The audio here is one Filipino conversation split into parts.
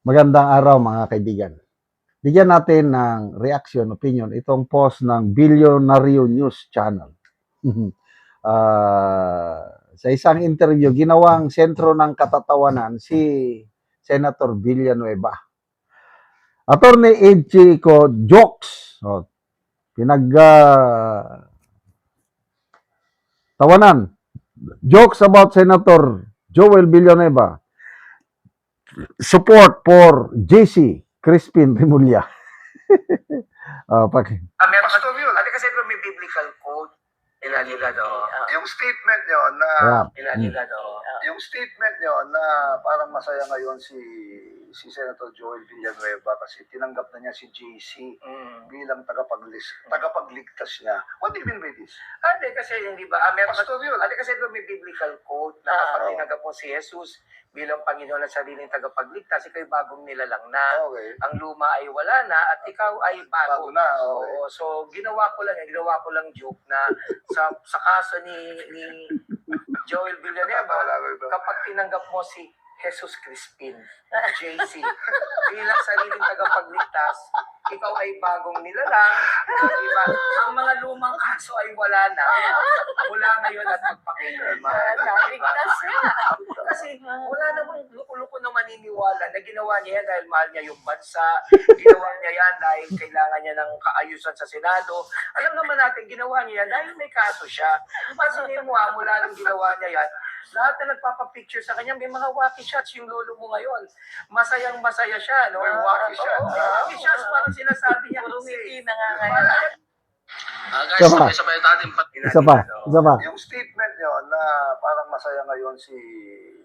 Magandang araw mga kaibigan. Bigyan natin ng reaction, opinion, itong post ng Bilyonaryo News Channel. Sa isang interview, ginawang sentro ng katatawanan si Senator Villanueva. Attorney Ed Chico jokes. Tawanan. Jokes about Senator Joel Villanueva. Support for JC Crispin Remulla. Meron ka yun. Ate kasi may biblical quote. Yung statement nyo na yung statement nyo na parang masaya ngayon si Senator Joel Villanueva kasi tinanggap na niya si JC bilang tagapagligtas niya. What do you mean by this? Ate kasi hindi ba, meron yun. ate kasi may biblical quote na kapag tinanggap mo si Jesus bilang Panginoon at sariling tagapagligtas, ikaw'y bagong nilalang na. Okay. Ang luma ay wala na at ikaw ay bago. Bago na, okay. Oo, so ginawa ko lang joke na sa kaso ni Joel Villanueva, kapag tinanggap mo si Jesus Crispin, JC, bilang sariling tagapagligtas, ikaw ay bagong nilalang, diba? Ang mga lumang kaso ay wala na, mula ngayon at magpakailanman. Ligtas nga. Kasi wala namang luko-luko na maniniwala na ginawa niya yan dahil mahal niya yung bansa, ginawa niya yan dahil kailangan niya ng kaayusan sa Senado. Alam naman natin, ginawa niya yan dahil may kaso siya. Pansinin mo mula nung ginawa niya yan, lahat na nagpapapicture sa kanya, may mga wacky shots yung lolo mo ngayon. Masayang-masaya siya, no? May wacky shots. Wacky shots, parang sinasabi niya. Rumiti na nga ngayon. Guys, Isa pa. sabay natin Isa pa. Yung statement nyo na parang masaya ngayon si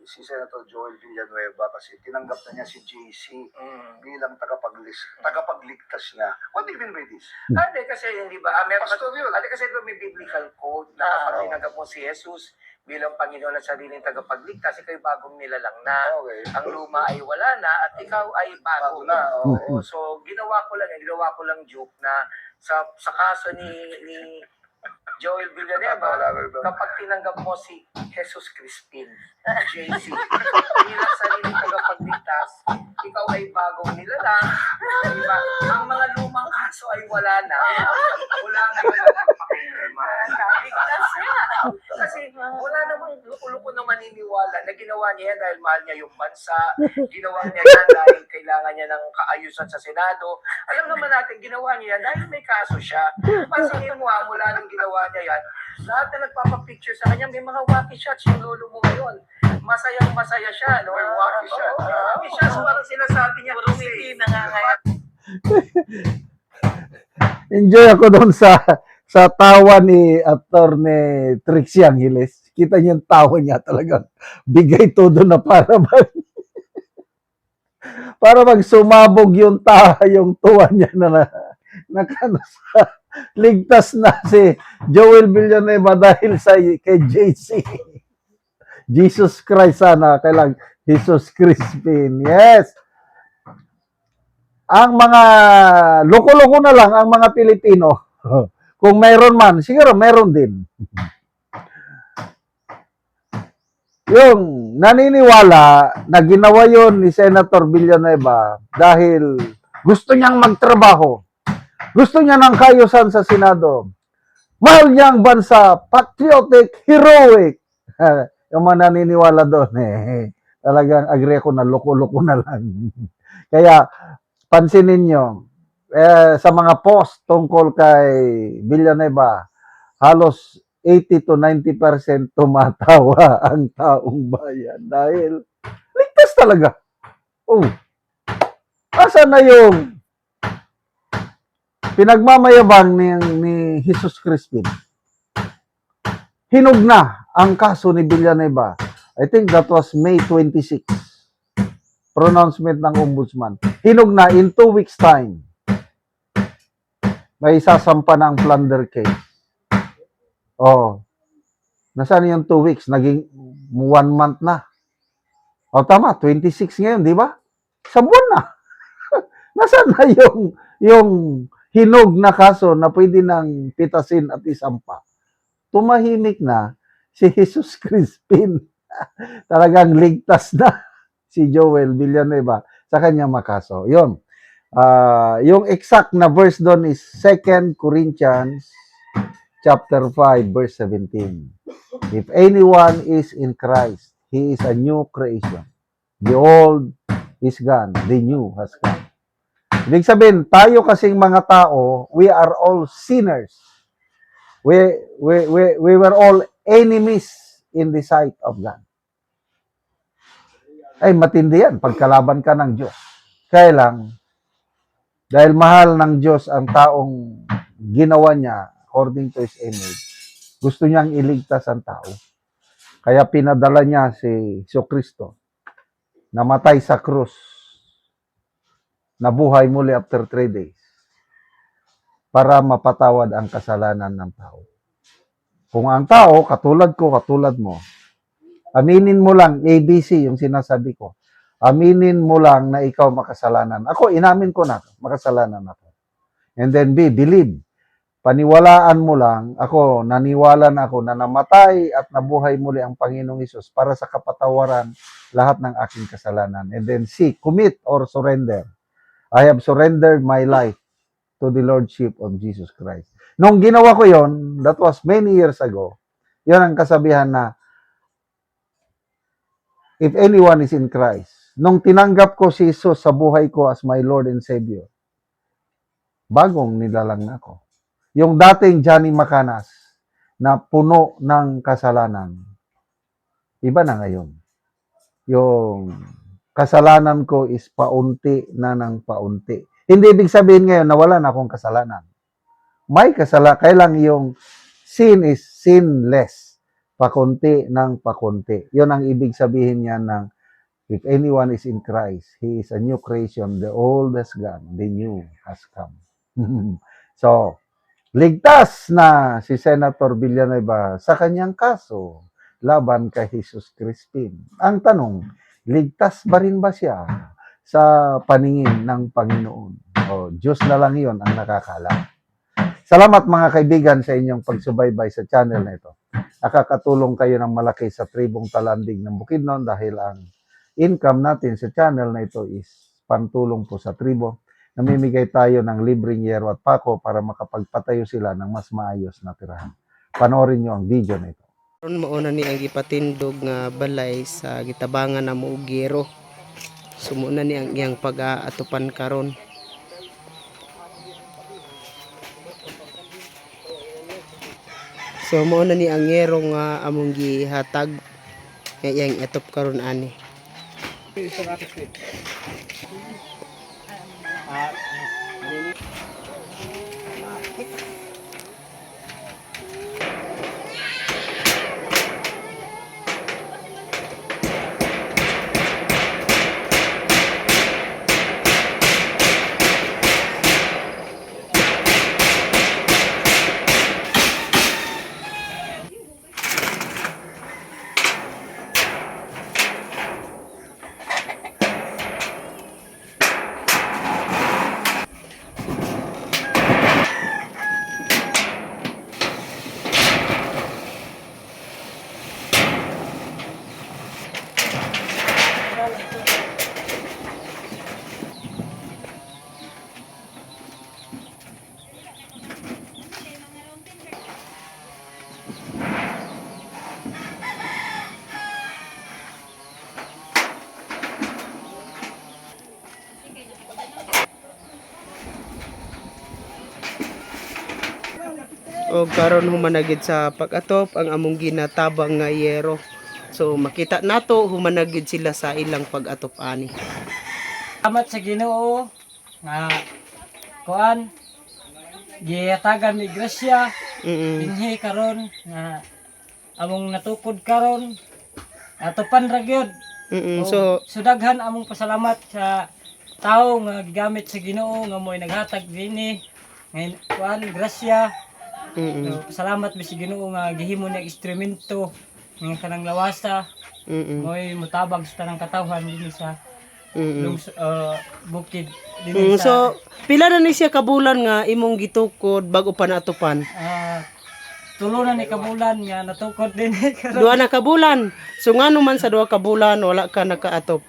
Senator Joel Villanueva kasi tinanggap na niya si JC bilang tagapagligtas niya. What do you mean by this? Ate kasi hindi ba, meron yun. ate kasi may biblical quote na kapag tinanggap mo si Jesus bilang Panginoon at sariling tagapagligtas, ikaw'y bagong nilalang na. Okay. Ang luma ay wala na at ikaw ay bago. Bago na, okay. Oo, so ginawa ko lang joke na sa kaso ni Joel Villanueva, kapag tinanggap mo si Jesus Crispin, JC, bilang sariling tagapagligtas, ikaw ay bagong nilalang, diba? Ang mga lumang kaso ay wala na, mula ngayon at magpakailanman. Ligtas nga. Kasi wala namang luko-luko na maniniwala na ginawa niya yan dahil mahal niya yung bansa, ginawa niya yan dahil kailangan niya ng kaayusan sa Senado. Alam naman natin, ginawa niya yan dahil may kaso siya. Pansinin mo mula nung ginawa niya yan, lahat na nagpapapicture sa kanya, may mga wacky shots yung lolo mo ngayon. Masayang-masaya siya, no? May wacky shots. Wacky shots, parang sinasabi niya. Rumiti na nga ngayon. Enjoy ako doon sa tawa ni Attorney Trixie Angeles. Kita niyo yung tawa niya talagang bigay todo na para mag sumabog yung tuwa niya na ligtas na si Joel Villanueva dahil kay JC. Jesus Christ sana, kailang Jesus Crispin. Yes. Ang mga loko-loko na lang ang mga Pilipino. Kung mayroon man, siguro mayroon din. Yung naniniwala na ginawa yon ni Senator Villanueva dahil gusto niyang magtrabaho. Gusto niya ng kaayusan sa Senado. Mahal niya ang bansa, patriotic, heroic. Yung mga naniniwala doon, talagang agree ako na loko-loko na lang. Kaya, pansinin nyo, sa mga post tungkol kay Villanueva, halos 80 to 90% tumatawa ang taong bayan dahil ligtas talaga. Oh. Asa na yung pinagmamayabang ni Jesus Crispin? Hinog na ang kaso ni Villanueva. I think that was May 26. Pronouncement ng ombudsman. Hinog na in 2 weeks time. May sasampa ng plunder case. Oh. Nasaan yung 2 weeks? Naging 1 month na. O tama, 26 ngayon, di ba? Sa buwan na. Nasaan na yung hinog na kaso na pwede nang pitasin at isampa? Tumahimik na si Jesus Crispin. Talagang ligtas na si Joel Villanueva sa kanya makaso. Yun. Yung exact na verse doon is 2 Corinthians chapter 5 verse 17. If anyone is in Christ, he is a new creation. The old is gone, the new has come. Ibig sabihin, tayo kasing mga tao, we are all sinners. We were all enemies in the sight of God. Ay, matindi yan. Pagkalaban ka ng Diyos. Kaya lang, dahil mahal ng Diyos ang taong ginawa niya according to His image, gusto niyang iligtas ang tao. Kaya pinadala niya si Jesucristo, namatay sa krus, nabuhay muli after 3 days, para mapatawad ang kasalanan ng tao. Kung ang tao, katulad ko, katulad mo, aminin mo lang, ABC yung sinasabi ko, aminin mo lang na ikaw makasalanan. Ako, inamin ko na, makasalanan ako. And then B, believe. Paniwalaan mo lang, ako, naniwala na ako na namatay at nabuhay muli ang Panginoong Hesus para sa kapatawaran lahat ng aking kasalanan. And then C, commit or surrender. I have surrendered my life to the Lordship of Jesus Christ. Nung ginawa ko yon, that was many years ago, yun ang kasabihan na, if anyone is in Christ, nung tinanggap ko si Jesus sa buhay ko as my Lord and Savior, bagong nilalang na ako. Yung dating Johnny Macanas na puno ng kasalanan, iba na ngayon. Yung kasalanan ko is paunti na ng paunti. Hindi ibig sabihin ngayon na wala na akong kasalanan. May kasalanan. Kailang yung sin is sinless. Pakunti ng pakunti. Yun ang ibig sabihin niya ng if anyone is in Christ, he is a new creation. The old has gone, the new has come. So, ligtas na si Senator Villanueva sa kanyang kaso laban kay Jesus Crispin. Ang tanong, ligtas ba rin ba siya sa paningin ng Panginoon? O, Diyos na lang yon ang nakakaalam. Salamat mga kaibigan sa inyong pagsubaybay sa channel na ito. Nakakatulong kayo ng malaki sa tribong Talandig ng Bukidnon dahil ang income natin sa channel na ito is pantulong po sa tribo. Namimigay tayo ng libreng yero at pako para makapagpatayo sila ng mas maayos na tirahan. Panoorin nyo ang video na ito. Karon mauna ni ang ipatindog nga balay sa gitabangan na Muugero. Sumuna ni ang iyang pag-aatupan karon. So mauna ni ang ngero nga among gihatag nga iyang atop karon ani. O karon humanagid sa pag-atop ang among ginatabang nga yero. So makita nato humanagid sila sa ilang pag-atop ani. Salamat sa Ginoo nga kuan gihatagan mi grasya dinhi karon nga among natukod karon atupan ra gyud. So Daghan among pasalamat sa tao nga gigamit sa Ginoo nga mo'y naghatag dinhi ngayon kuan grasya. So, salamat mi sa Ginoo nga gihimo niya instrumento nga kanang lawasa. Mo'y mutabag sa tanang katawhan dinhi sa bukid dinhi sa so pila na ni siya kabulan nga imong gitukod bago pa naatupan? tulo na ni kabulan nga natukod dinhi karon. Duha na kabulan. So ngano man sa duha ka bulan wala ka nakaatop?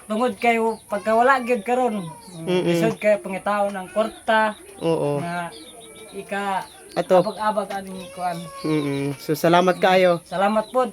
Tungod kayo pagka wala gyud karon. Isod kay pangitaon ng kwarta Oo. na ika Ato. abag-abag aning kuan. So salamat kayo. Salamat po.